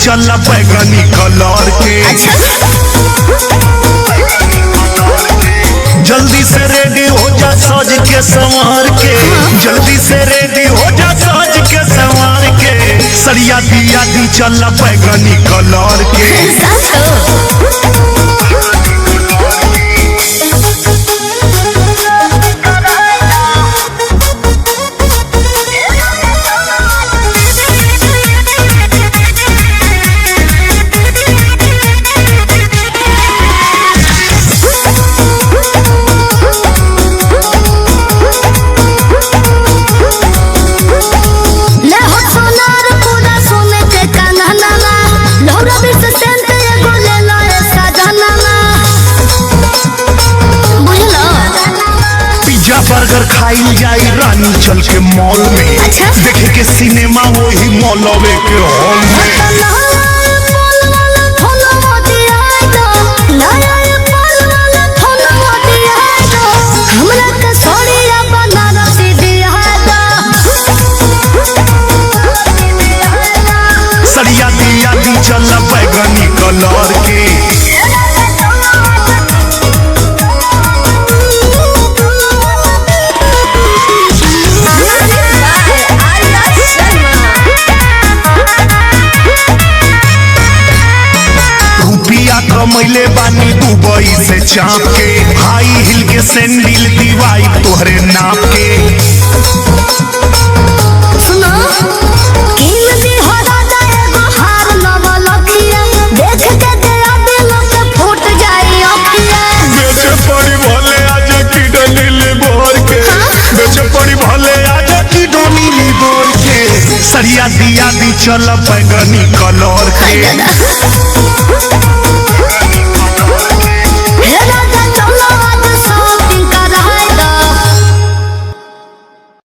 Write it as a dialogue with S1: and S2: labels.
S1: चल बैगनी कलर के। जल्दी से रेडी हो जा सज के संवार के, जल्दी से रेडी हो जा सज के संवार के। सरिया दिया दी चल बैगनी कलर के। बर्गर खाई जाई रानी चल के मॉल में। देखे के सिनेमा वही मॉलवे के हॉल में। सरिया दिया दी चल बैगनी कलर के। कमैले बानी दुबई से चाप के, हाई हिल के सैंडल दीवाई तोहरे नाप के।
S2: सुनो किन दी हो राजा एगो हार नवलखिया, देख के दिया दिल के फूट जाई अखिया।
S1: बेचे पड़ी भले आज की डनीली बोर के, बेचे पड़ी भले आज की डनीली बोर के। सरिया दिया दी चल बैगनी कलर के।